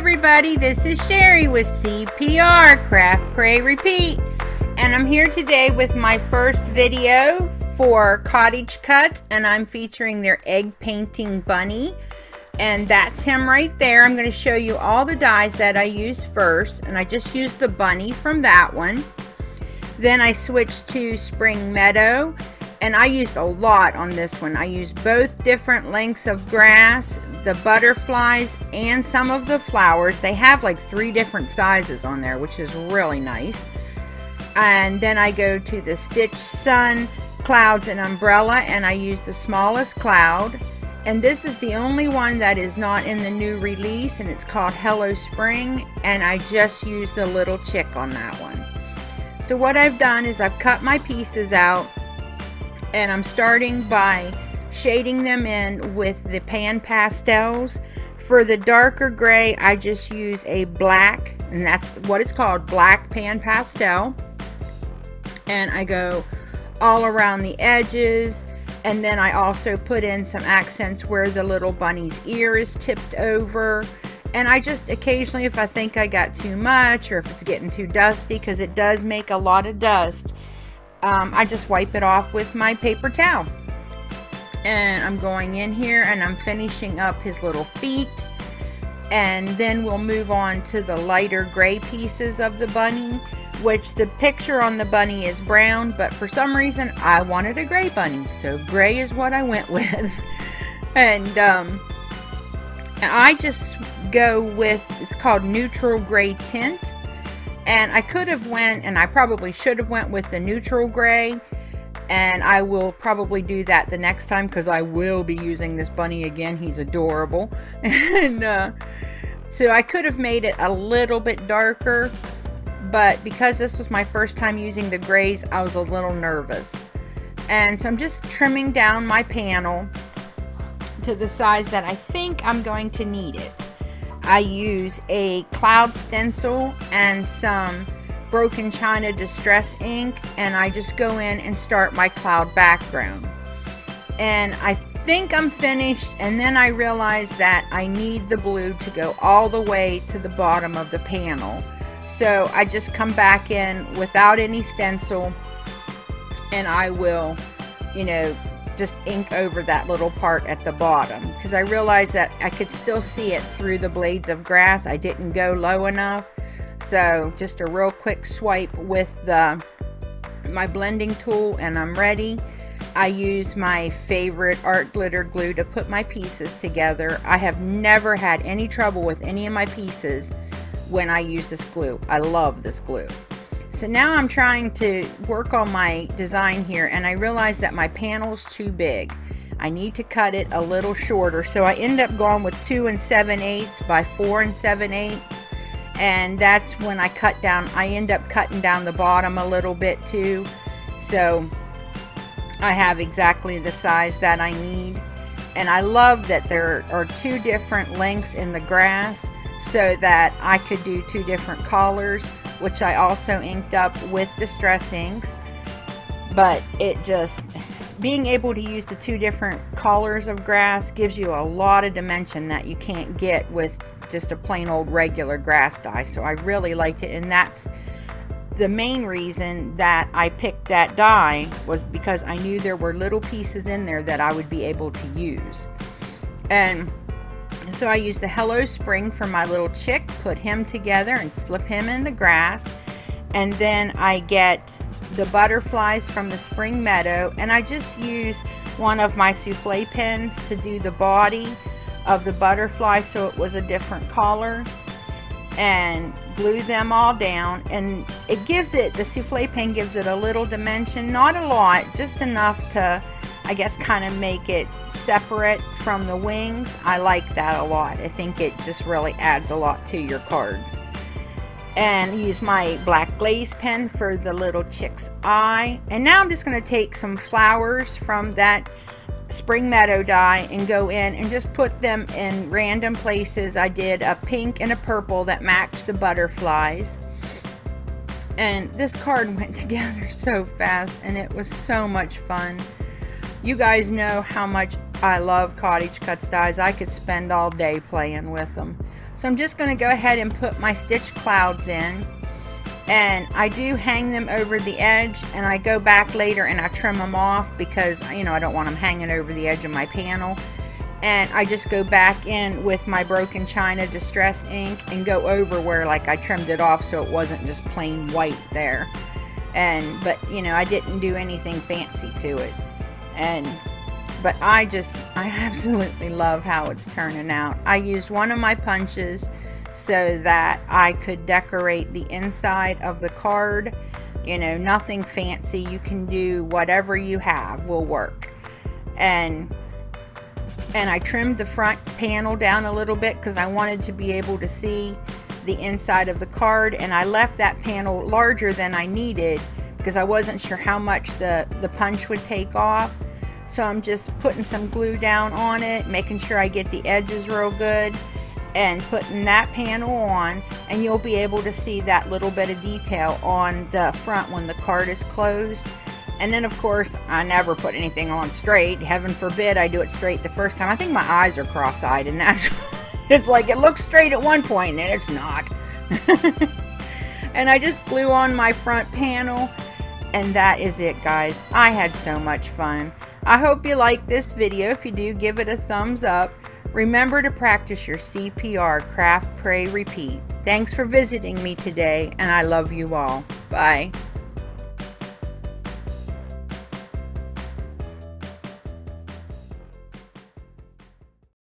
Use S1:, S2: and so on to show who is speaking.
S1: everybody, this is Sherry with CPR, Craft, Pray, Repeat, and I'm here today with my first video for CottageCutz, and I'm featuring their egg painting bunny, and that's him right there. I'm going to show you all the dies that I used first, and I just used the bunny from that one. Then I switched to Spring Meadow, and I used a lot on this one. I used both different lengths of grass, the butterflies, and some of the flowers. They have like 3 different sizes on there, which is really nice. And then I go to the Stitch Sun, Clouds, and Umbrella, and I use the smallest cloud. And this is the only one that is not in the new release, and it's called Hello Spring, and I just used the little chick on that one. So what I've done is I've cut my pieces out, and I'm starting by shading them in with the pan pastels. For the darker gray, I just use a black, and that's what it's called, black pan pastel. And I go all around the edges, and then I also put in some accents where the little bunny's ear is tipped over. And I just occasionally, if I think I got too much or if it's getting too dusty, because it does make a lot of dust, I just wipe it off with my paper towel. And I'm going in here and I'm finishing up his little feet, and then we'll move on to the lighter gray pieces of the bunny, which the picture on the bunny is brown, but for some reason I wanted a gray bunny, so gray is what I went with. And I just go with, it's called neutral gray tint. And I could have went, and I probably should have went with the neutral gray, and I will probably do that the next time because I will be using this bunny again. He's adorable. And so I could have made it a little bit darker, but because this was my first time using the grays, I was a little nervous. And so I'm just trimming down my panel to the size that I think I'm going to need it. I use a cloud stencil and some Broken China Distress ink, and I just go in and start my cloud background. And I think I'm finished, and then I realize that I need the blue to go all the way to the bottom of the panel. So I just come back in without any stencil, and I will, just ink over that little part at the bottom, because I realized that I could still see it through the blades of grass. I didn't go low enough. So just a real quick swipe with my blending tool, and I'm ready. I use my favorite art glitter glue to put my pieces together. I have never had any trouble with any of my pieces when I use this glue. I love this glue. So now I'm trying to work on my design here, and I realize that my panel's too big. I need to cut it a little shorter, so I end up going with 2 7/8 by 4 7/8, and that's when I cut down. I end up cutting down the bottom a little bit too, so I have exactly the size that I need. And I love that there are 2 different lengths in the grass, so that I could do 2 different colors, which I also inked up with Distress inks. But it just, being able to use the 2 different colors of grass gives you a lot of dimension that you can't get with just a plain old regular grass dye. So I really liked it, and that's the main reason that I picked that dye, was because I knew there were little pieces in there that I would be able to use. And so I use the Hello Spring for my little chick, put him together and slip him in the grass. And then I get the butterflies from the Spring Meadow, and I just use one of my souffle pens to do the body of the butterfly so it was a different color, and glue them all down. And it gives it, the souffle pen gives it a little dimension, not a lot, just enough to, I guess, kind of make it separate from the wings. I like that a lot. I think it just really adds a lot to your cards. And use my black glaze pen for the little chick's eye. And now I'm just going to take some flowers from that Spring Meadow die and go in and just put them in random places. I did a pink and a purple that matched the butterflies. And this card went together so fast, and it was so much fun. You guys know how much I love CottageCutz dies. I could spend all day playing with them. So I'm just going to go ahead and put my stitch clouds in. And I do hang them over the edge, and I go back later and I trim them off because, you know, I don't want them hanging over the edge of my panel. And I just go back in with my Broken China Distress ink and go over where like I trimmed it off so it wasn't just plain white there. But you know, I didn't do anything fancy to it. But I absolutely love how it's turning out. I used one of my punches so that I could decorate the inside of the card. You know, nothing fancy. You can do whatever you have will work. And I trimmed the front panel down a little bit because I wanted to be able to see the inside of the card, and I left that panel larger than I needed because I wasn't sure how much the punch would take off. So I'm just putting some glue down on it, making sure I get the edges real good, and putting that panel on, and you'll be able to see that little bit of detail on the front when the card is closed. And then of course I never put anything on straight. Heaven forbid I do it straight the first time. I think my eyes are cross-eyed, and that's it's like it looks straight at one point and it's not. And I just glue on my front panel, and that is it, guys. I had so much fun. I hope you like this video. If you do, give it a thumbs up. Remember to practice your CPR, craft, pray, repeat. Thanks for visiting me today, and I love you all. Bye.